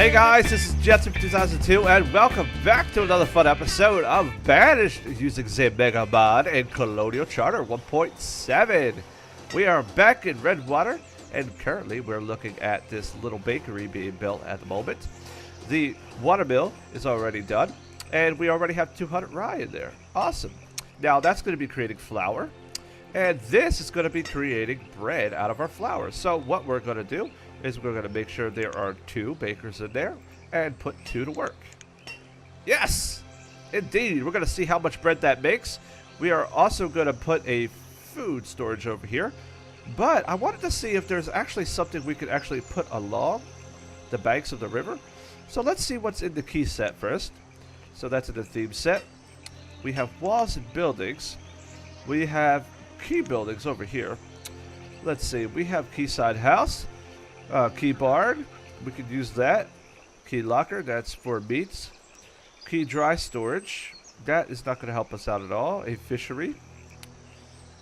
Hey guys, this is Jetson from 2002, and welcome back to another fun episode of Banished using the MegaMod and Colonial Charter 1.7. We are back in Redwater, and currently we're looking at this little bakery being built at the moment. The water mill is already done, and we already have 200 rye in there. Awesome. Now that's going to be creating flour, and this is going to be creating bread out of our flour. So what we're going to do is we're going to make sure there are 2 bakers in there and put 2 to work. Yes! Indeed, we're going to see how much bread that makes. We are also going to put a food storage over here, but I wanted to see if there's actually something we could actually put along the banks of the river. So let's see what's in the key set first. So that's in the theme set. We have walls and buildings. We have key buildings over here. Let's see, we have quayside house. Key barn, we could use that. Key locker, that's for meats. Key dry storage, that is not going to help us out at all. A fishery.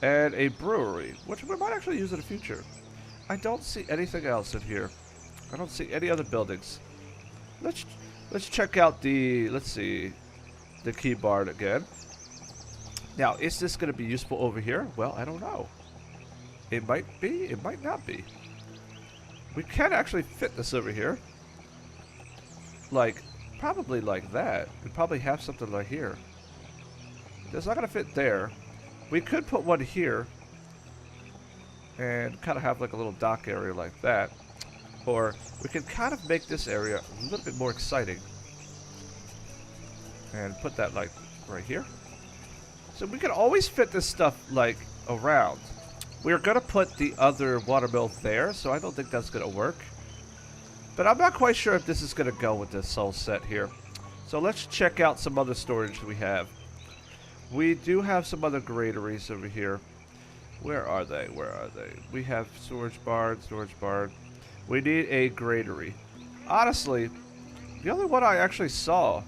And a brewery, which we might actually use in the future. I don't see anything else in here. I don't see any other buildings. Let's check out the, let's see, the key barn again. Now, is this going to be useful over here? Well, I don't know. It might be, it might not be. We can actually fit this over here. Like, probably like that. We probably have something like here. It's not going to fit there. We could put one here. And kind of have like a little dock area like that. Or we can kind of make this area a little bit more exciting. And put that like right here. So we can always fit this stuff like around. We're going to put the other water mill there, so I don't think that's going to work. But I'm not quite sure if this is going to go with this whole set here. So let's check out some other storage we have. We do have some other granaries over here. Where are they? Where are they? We have storage barn, storage barn. We need a granary. Honestly, the only one I actually saw,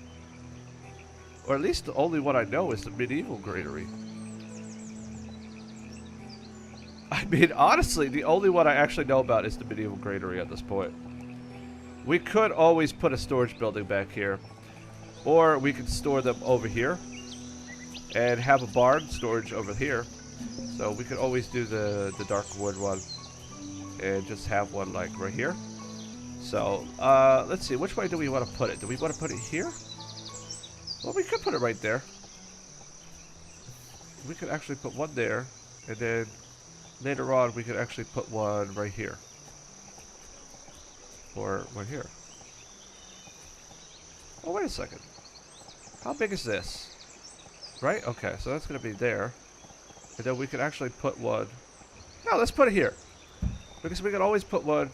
or at least the only one I know, is the medieval granary. I mean, honestly, the only one I actually know about is the medieval granary at this point. We could always put a storage building back here. Or we could store them over here. And have a barn storage over here. So we could always do the dark wood one. And just have one like right here. So, let's see. Which way do we want to put it? Do we want to put it here? Well, we could put it right there. We could actually put one there. And then later on, we could actually put one right here. Or one here. Oh, wait a second. How big is this? Right? Okay, so that's going to be there. And then we could actually put one. No, let's put it here. Because we can always put one.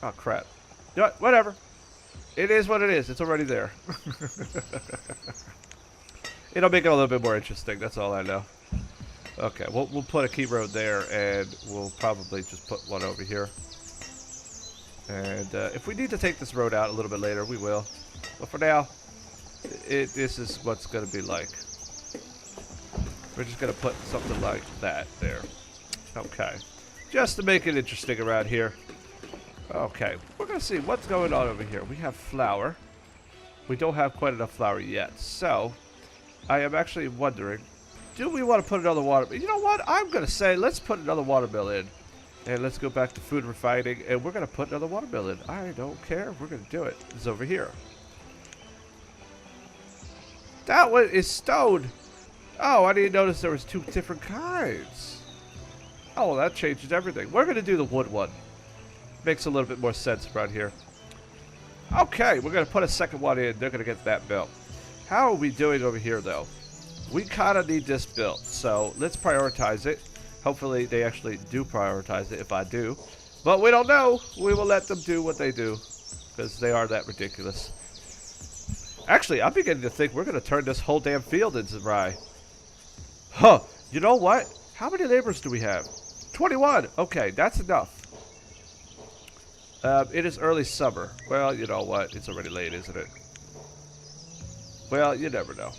Oh, crap. You know what? Whatever. It is what it is. It's already there. It'll make it a little bit more interesting. That's all I know. Okay, we'll put a key road there, and we'll probably just put one over here. And if we need to take this road out a little bit later, we will. But for now, this is what's going to be like. We're just going to put something like that there. Okay. Just to make it interesting around here. Okay, we're going to see what's going on over here. We have flour. We don't have quite enough flour yet. So, I am actually wondering, do we want to put another water mill? You know what? I'm going to say let's put another water mill in. And let's go back to food refining. And we're going to put another water mill in. I don't care. We're going to do it. It's over here. That one is stone. Oh, I didn't notice there was 2 different kinds. Oh, well, that changes everything. We're going to do the wood one. Makes a little bit more sense around here. Okay, we're going to put a second one in. They're going to get that built. How are we doing over here, though? We kind of need this built, so let's prioritize it. Hopefully they actually do prioritize it if I do. But we don't know. We will let them do what they do, because they are that ridiculous. Actually, I'm beginning to think we're going to turn this whole damn field into rye. Huh. You know what? How many laborers do we have? 21. Okay, that's enough. It is early summer. Well, you know what? It's already late, isn't it? Well, you never know.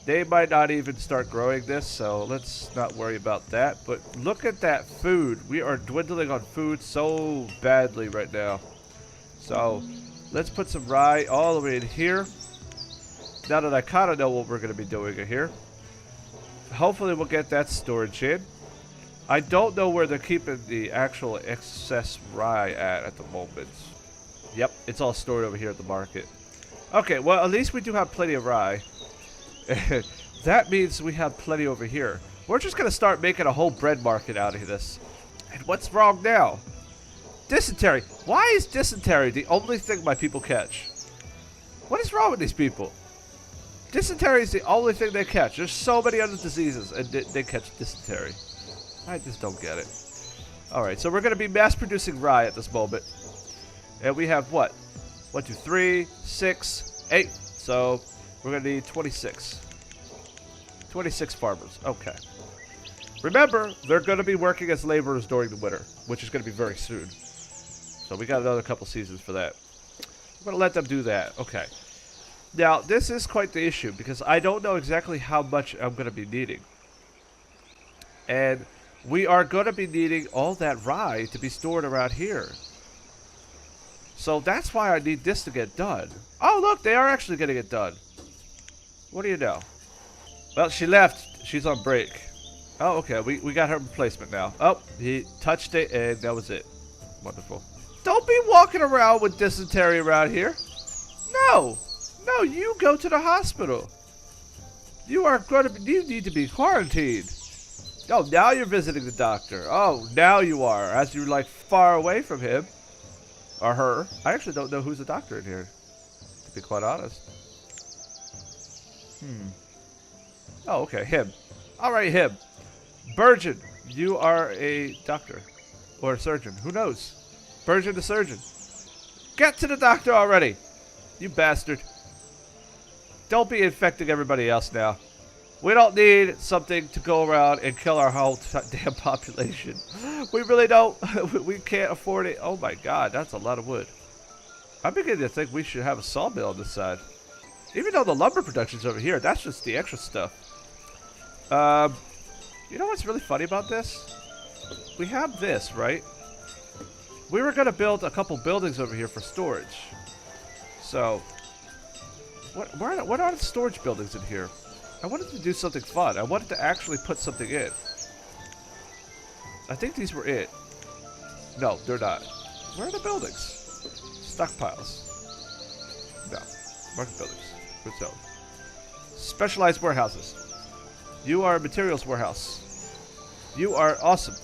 They might not even start growing this, so let's not worry about that. But look at that food. We are dwindling on food so badly right now. So let's put some rye all the way in here. Now that I kind of know what we're going to be doing in here. Hopefully we'll get that storage in. I don't know where they're keeping the actual excess rye at the moment. Yep, it's all stored over here at the market. Okay, well, at least we do have plenty of rye. That means we have plenty over here. We're just going to start making a whole bread market out of this. And what's wrong now? Dysentery. Why is dysentery the only thing my people catch? What is wrong with these people? Dysentery is the only thing they catch. There's so many other diseases, and they catch dysentery. I just don't get it. Alright, so we're going to be mass producing rye at this moment. And we have what? 1, 2, 3, 6, 8. So we're going to need 26. 26 farmers. Okay. Remember, they're going to be working as laborers during the winter, which is going to be very soon. So we got another couple seasons for that. I'm going to let them do that. Okay. Now, this is quite the issue because I don't know exactly how much I'm going to be needing. And we are going to be needing all that rye to be stored around here. So that's why I need this to get done. Oh, look, they are actually getting it done. What do you know? Well, she left. She's on break. Oh, okay. We got her replacement now. Oh, he touched it, and that was it. Wonderful. Don't be walking around with dysentery around here. No. No, you go to the hospital. You are going to be, you need to be quarantined. Oh, now you're visiting the doctor. Oh, now you are. As you're like far away from him. Or her. I actually don't know who's the doctor in here, to be quite honest. Oh, okay, him. Alright, him. Burgeon, you are a doctor. Or a surgeon. Who knows? Burgeon the surgeon. Get to the doctor already. You bastard. Don't be infecting everybody else now. We don't need something to go around and kill our whole damn population. We really don't. We can't afford it. Oh my god, that's a lot of wood. I'm beginning to think we should have a sawmill on this side. Even though the lumber production's over here, that's just the extra stuff. You know what's really funny about this? We have this, right? We were going to build a couple buildings over here for storage. So, what are the storage buildings in here? I wanted to do something fun. I wanted to actually put something in. I think these were it. No, they're not. Where are the buildings? Stockpiles. No. Market buildings. Good zone. Specialized warehouses. You are a materials warehouse. You are awesome.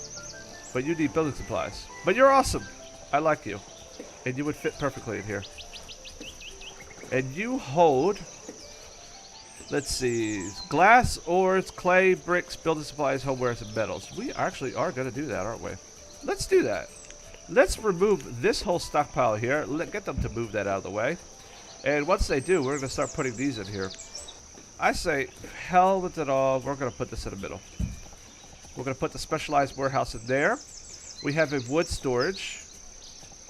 But you need building supplies. But you're awesome. I like you. And you would fit perfectly in here. And you hold... Let's see. Glass, ores, clay, bricks, building supplies, homewares, and metals. We actually are going to do that, aren't we? Let's do that. Let's remove this whole stockpile here. Get them to move that out of the way. And once they do, we're going to start putting these in here. I say, hell with it all. We're going to put this in the middle. We're going to put the specialized warehouse in there. We have a wood storage.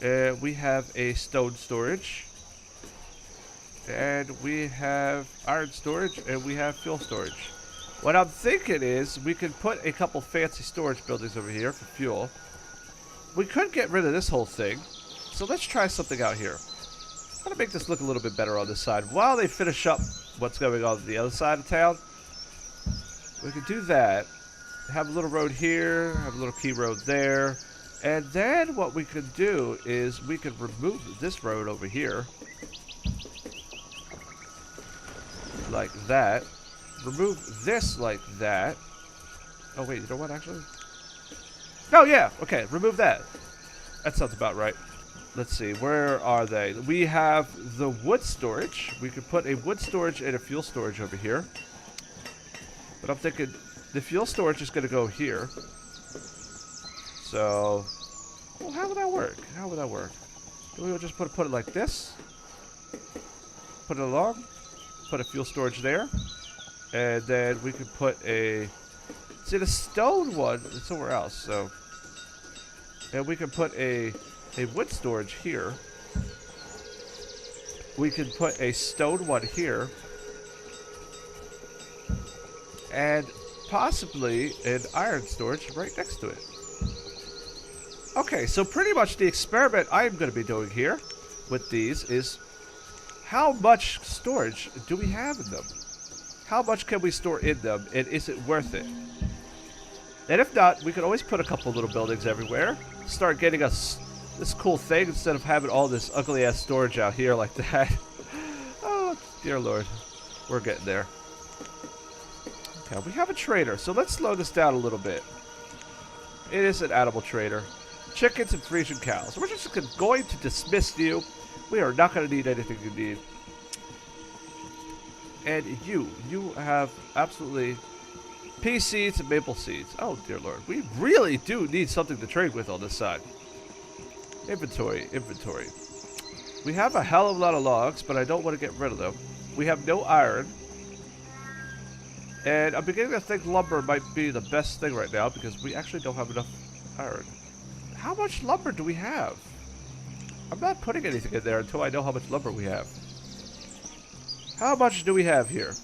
We have a stone storage. And we have iron storage, and we have fuel storage. What I'm thinking is we could put a couple fancy storage buildings over here for fuel. We could get rid of this whole thing. So let's try something out here. I'm going to make this look a little bit better on this side. While they finish up what's going on the other side of town, we could do that. Have a little road here, have a little key road there. And then what we could do is we could remove this road over here. Like that. Remove this like that. Oh wait, you know what actually? No, yeah, okay, remove that. That sounds about right. Let's see, where are they? We have the wood storage. We could put a wood storage and a fuel storage over here. But I'm thinking the fuel storage is going to go here. So, well, how would that work? How would that work? Do we just put it like this? Put it along. Put a fuel storage there. And then we could put a... See, the stone one is somewhere else, so... And we can put a wood storage here. We can put a stone one here. And possibly an iron storage right next to it. Okay, so pretty much the experiment I'm going to be doing here with these is how much storage do we have in them? How much can we store in them, and is it worth it? And if not, we could always put a couple little buildings everywhere. Start getting us this cool thing instead of having all this ugly ass storage out here like that. Oh, dear Lord. We're getting there. Okay, we have a trader, so let's slow this down a little bit. It is an animal trader. Chickens and Frisian cows. We're just going to dismiss you. We are not going to need anything you need. And you have absolutely pea seeds and maple seeds. Oh, dear Lord. We really do need something to trade with on this side. Inventory. We have a hell of a lot of logs, but I don't want to get rid of them. We have no iron. And I'm beginning to think lumber might be the best thing right now because we actually don't have enough iron. How much lumber do we have? I'm not putting anything in there until I know how much lumber we have. How much do we have here?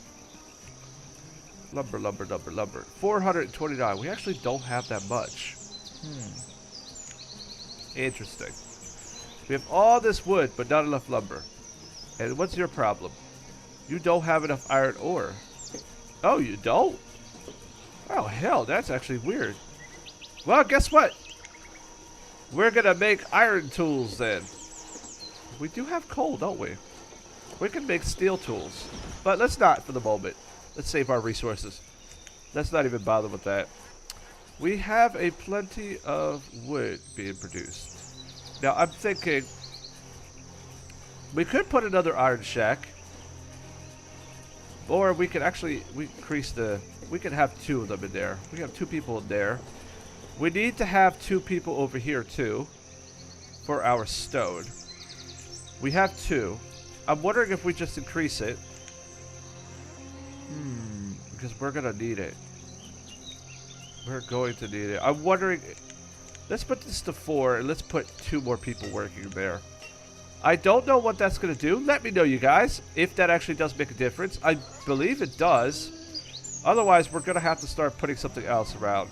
Lumber. 429. We actually don't have that much. Interesting. We have all this wood, but not enough lumber. And what's your problem? You don't have enough iron ore. Oh, you don't? Oh, hell, that's actually weird. Well, guess what? We're gonna make iron tools then. We do have coal, don't we? We can make steel tools. But let's not for the moment. Let's save our resources. Let's not even bother with that. We have a plenty of wood being produced. Now, I'm thinking we could put another iron shack. Or we could actually increase the... We could have two of them in there. We have two people in there. We need to have two people over here, too. For our stone. We have two. I'm wondering if we just increase it. Because we're going to need it. We're going to need it. I'm wondering... Let's put this to 4, and let's put 2 more people working there. I don't know what that's going to do. Let me know, you guys, if that actually does make a difference. I believe it does. Otherwise, we're going to have to start putting something else around.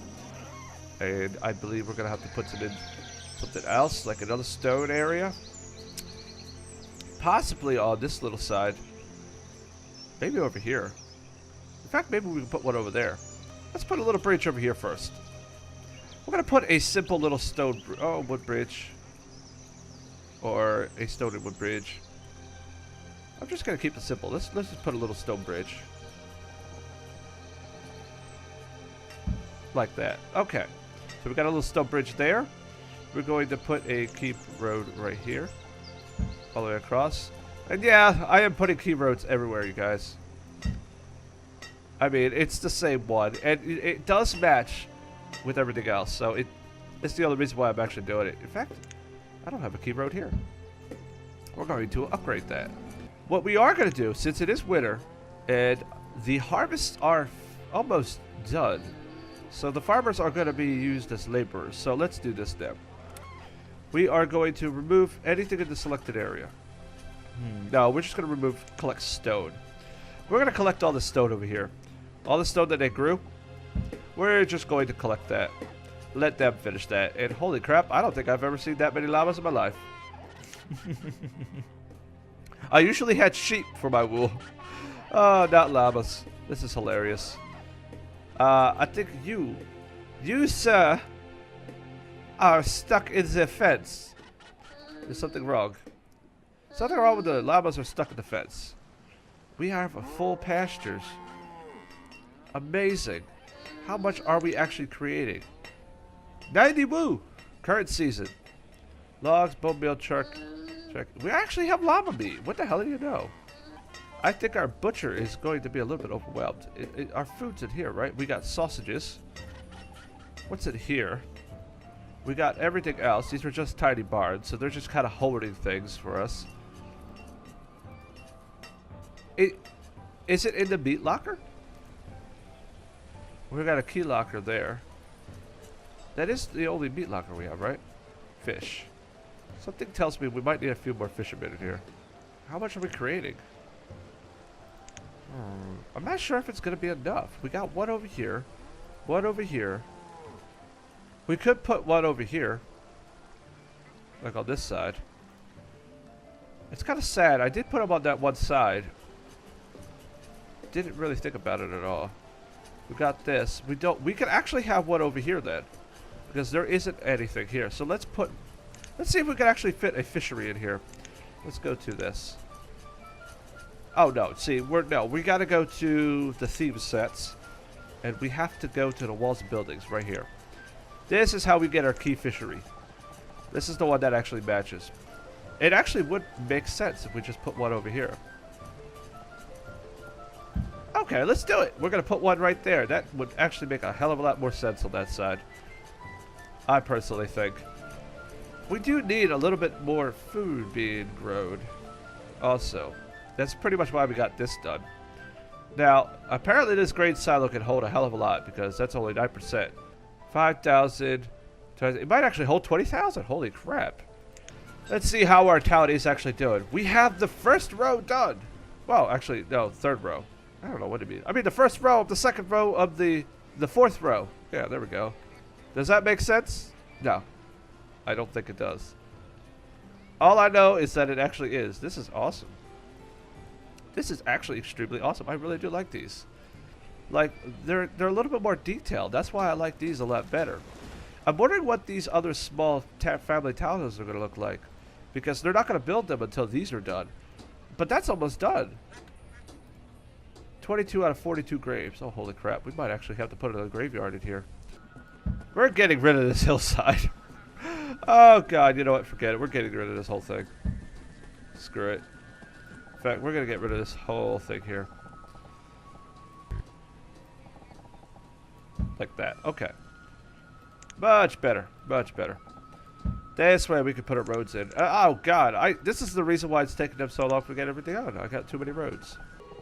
And I believe we're going to have to put something else, like another stone area. Possibly on this little side. Maybe over here. In fact, maybe we can put one over there. Let's put a little bridge over here first. We're going to put a simple little stone... wood bridge. Or a stone and wood bridge. I'm just going to keep it simple. Let's just put a little stone bridge. Like that. Okay. So we got a little stone bridge there. We're going to put a key road right here. All the way across. And yeah, I am putting key roads everywhere, you guys. I mean, it's the same one. And it does match with everything else. So it's the only reason why I'm actually doing it. In fact, I don't have a key road here. We're going to upgrade that. What we are going to do, since it is winter, and the harvests are almost done, so the farmers are going to be used as laborers. So let's do this then. We are going to remove anything in the selected area. No, we're just going to collect stone. We're going to collect all the stone over here. All the stone that they grew, we're just going to collect that. Let them finish that. And holy crap, I don't think I've ever seen that many llamas in my life. I usually had sheep for my wool. Oh, not llamas. This is hilarious. I think you, sir, are stuck in the fence. There's something wrong. Something wrong with the llamas are stuck in the fence. We have a full pastures. Amazing. How much are we actually creating? 90 woo! Current season. Logs, bone meal, chuck. We actually have llama meat. What the hell do you know? I think our butcher is going to be a little bit overwhelmed. Our food's in here, right? We got sausages. What's in here? We got everything else. These were just tiny barns, so they're just kind of holding things for us. Is it in the meat locker? We got a key locker there. That is the only meat locker we have, right? Fish. Something tells me we might need a few more fishermen in here. How much are we creating? I'm not sure if it's going to be enough. We got one over here. One over here. We could put one over here. Like on this side. It's kind of sad. I did put them on that one side. Didn't really think about it at all. We got this. We can actually have one over here then, because there isn't anything here. So let's see if we can actually fit a fishery in here. Let's go to this. Oh no, see, we gotta go to the theme sets, and we have to go to the walls and buildings right here. This is how we get our key fishery. This is the one that actually matches. It actually would make sense if we just put one over here. Okay, let's do it. We're gonna put one right there. That would actually make a hell of a lot more sense on that side, I personally think. We do need a little bit more food being grown also. That's pretty much why we got this done. Now, apparently this grain silo can hold a hell of a lot because that's only 9%. 5,000. It might actually hold 20,000. Holy crap. Let's see how our town is actually doing. We have the first row done. Well, actually, no, third row. I don't know what it means. I mean, the first row of the second row of the fourth row. Yeah, there we go. Does that make sense? No. I don't think it does. All I know is that it actually is. This is awesome. This is actually extremely awesome. I really do like these. Like, they're a little bit more detailed. That's why I like these a lot better. I'm wondering what these other small family townhouses are going to look like, because they're not going to build them until these are done. But that's almost done. 22 out of 42 graves. Oh, holy crap. We might actually have to put another graveyard in here. We're getting rid of this hillside. Oh, God. You know what? Forget it. We're getting rid of this whole thing. Screw it. In fact, we're going to get rid of this whole thing here. Like that. Okay. Much better. Much better. This way we can put our roads in. Oh, God. This is the reason why it's taking them so long to get everything on. I got too many roads.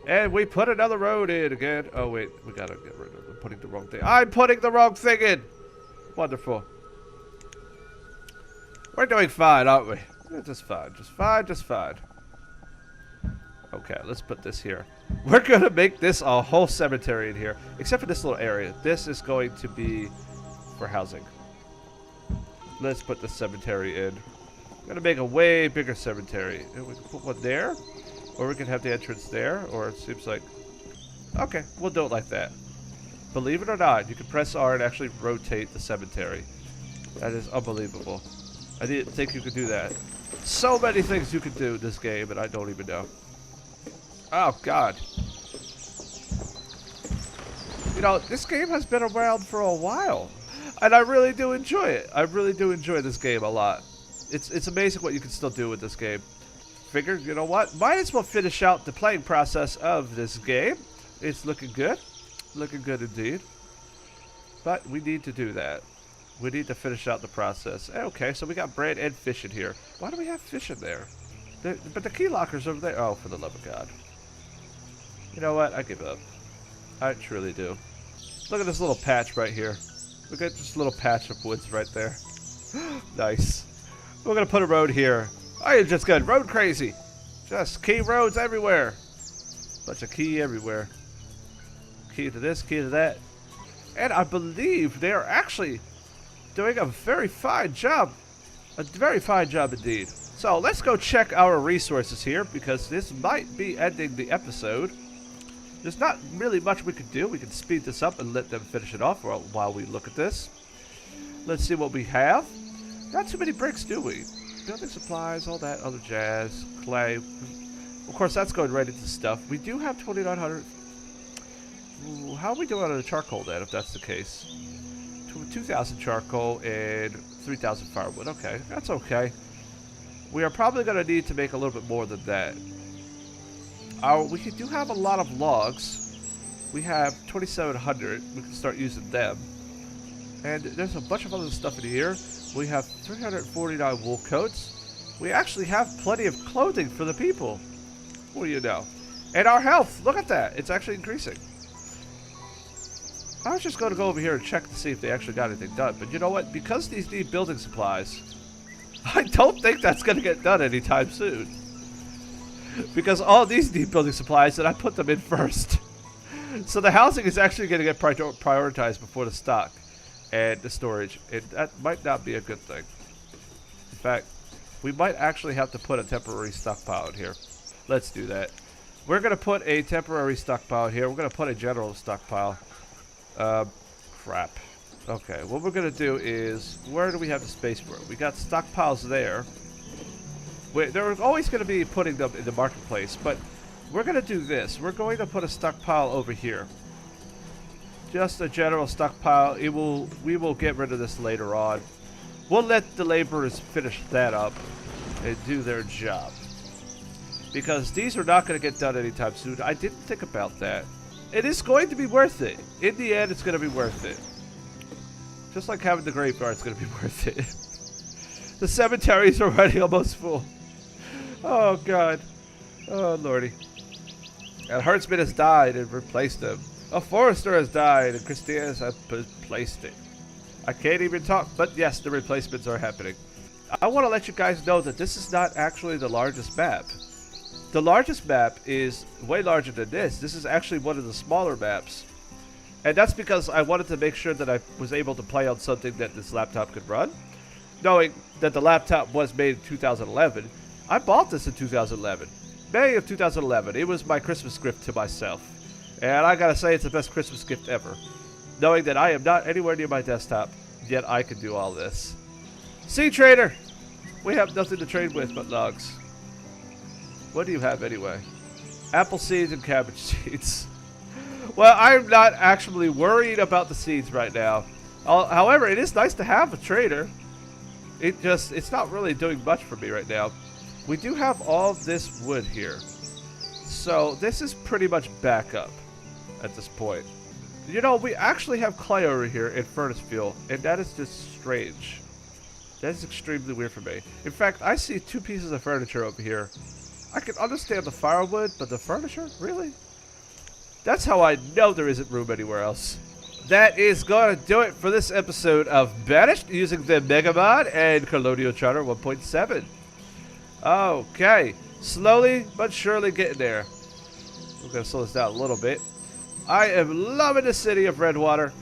And we put another road in again. Oh, wait. We got to get rid of it. I'm putting the wrong thing. I'm putting the wrong thing in. Wonderful. We're doing fine, aren't we? We're just fine. Just fine. Just fine. Okay, let's put this here. We're going to make this a whole cemetery in here, except for this little area. This is going to be for housing. Let's put the cemetery in. We're going to make a way bigger cemetery. And we can put one there, or we can have the entrance there, or it seems like... Okay, we'll do it like that. Believe it or not, you can press R and actually rotate the cemetery. That is unbelievable. I didn't think you could do that. So many things you can do in this game, and I don't even know. Oh, God. You know, this game has been around for a while. And I really do enjoy it. I really do enjoy this game a lot. It's amazing what you can still do with this game. Figured, you know what? Might as well finish out the playing process of this game. It's looking good. Looking good indeed. But we need to do that. We need to finish out the process. Okay, so we got bread and fish in here. Why do we have fish in there? But the key locker's over there. Oh, for the love of God. You know what? I give up. I truly do. Look at this little patch right here. Look at this little patch of woods right there. Nice. We're going to put a road here. I am just good. Road crazy. Just key roads everywhere. Bunch of key everywhere. Key to this, key to that. And I believe they are actually doing a very fine job. A very fine job indeed. So let's go check our resources here, because this might be ending the episode. There's not really much we can do. We can speed this up and let them finish it off while we look at this. Let's see what we have. Not too many bricks, do we? Building supplies, all that other jazz. Clay. Of course, that's going right into stuff. We do have 2,900. Ooh, how are we doing on the charcoal then, if that's the case? 2,000 charcoal and 3,000 firewood. Okay, that's okay. We are probably going to need to make a little bit more than that. We do have a lot of logs. We have 2,700. We can start using them. And there's a bunch of other stuff in here. We have 349 wool coats. We actually have plenty of clothing for the people. What do you know? And our health. Look at that. It's actually increasing. I was just going to go over here and check to see if they actually got anything done. But you know what? Because these need building supplies, I don't think that's going to get done anytime soon. Because all these need building supplies, and I put them in first. So the housing is actually going to get prioritized before the stock and the storage. And that might not be a good thing. In fact, we might actually have to put a temporary stockpile in here. Let's do that. We're going to put a temporary stockpile here. We're going to put a general stockpile. Crap. Okay, what we're going to do is, where do we have the space for it? We got stockpiles there. They're always going to be putting them in the marketplace, but we're going to do this. We're going to put a stockpile over here. Just a general stockpile. We will get rid of this later on. We'll let the laborers finish that up and do their job. Because these are not going to get done anytime soon. I didn't think about that. It is going to be worth it. In the end, it's going to be worth it. Just like having the graveyard is going to be worth it. The cemetery is already almost full. Oh, God. Oh, Lordy. A herdsman has died and replaced him. A forester has died and Christina has replaced it. I can't even talk, but yes, the replacements are happening. I want to let you guys know that this is not actually the largest map. The largest map is way larger than this. This is actually one of the smaller maps. And that's because I wanted to make sure that I was able to play on something that this laptop could run. Knowing that the laptop was made in 2011. I bought this in 2011. May of 2011. It was my Christmas gift to myself. And I gotta say, it's the best Christmas gift ever. Knowing that I am not anywhere near my desktop, yet I can do all this. Seed trader! We have nothing to trade with but logs. What do you have anyway? Apple seeds and cabbage seeds. Well, I'm not actually worried about the seeds right now. However, it is nice to have a trader. It's not really doing much for me right now. We do have all this wood here. So this is pretty much backup at this point. You know, we actually have clay over here in furnace fuel, and that is just strange. That is extremely weird for me. In fact, I see 2 pieces of furniture over here. I can understand the firewood, but the furniture? Really? That's how I know there isn't room anywhere else. That is going to do it for this episode of Banished using the MegaMod and Colonial Charter 1.7. Okay. Slowly but surely getting there. We're going to slow this down a little bit. I am loving the city of Redwater.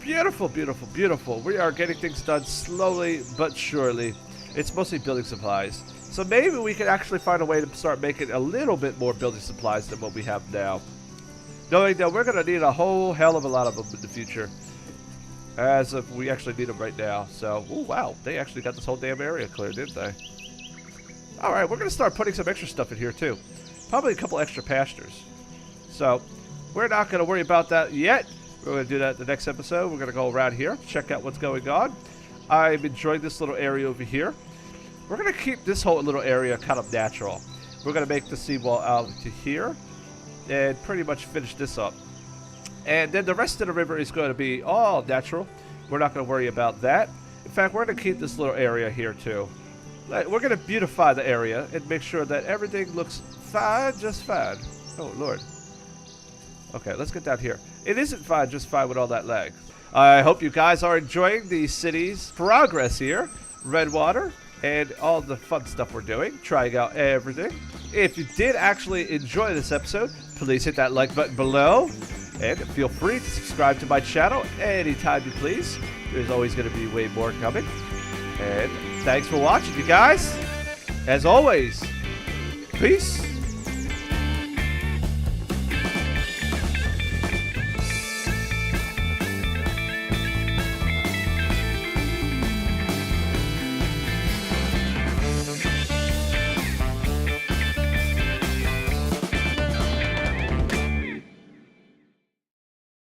Beautiful, beautiful, beautiful. We are getting things done slowly but surely. It's mostly building supplies. So maybe we can actually find a way to start making a little bit more building supplies than what we have now. Knowing that we're going to need a whole hell of a lot of them in the future. As if we actually need them right now. So, oh wow, they actually got this whole damn area cleared, didn't they? Alright, we're going to start putting some extra stuff in here too. Probably a couple extra pastures. So, we're not going to worry about that yet. We're going to do that in the next episode. We're going to go around here, check out what's going on. I'm enjoying this little area over here. We're going to keep this whole little area kind of natural. We're going to make the seawall out to here. And pretty much finish this up. And then the rest of the river is going to be all natural. We're not going to worry about that. In fact, we're going to keep this little area here too. We're going to beautify the area and make sure that everything looks fine, just fine. Oh, Lord. Okay, let's get down here. It isn't fine, just fine with all that lag. I hope you guys are enjoying the city's progress here. Redwater. And all the fun stuff we're doing, trying out everything. If you did actually enjoy this episode, please hit that like button below. And feel free to subscribe to my channel anytime you please. There's always going to be way more coming. And thanks for watching, you guys. As always, peace.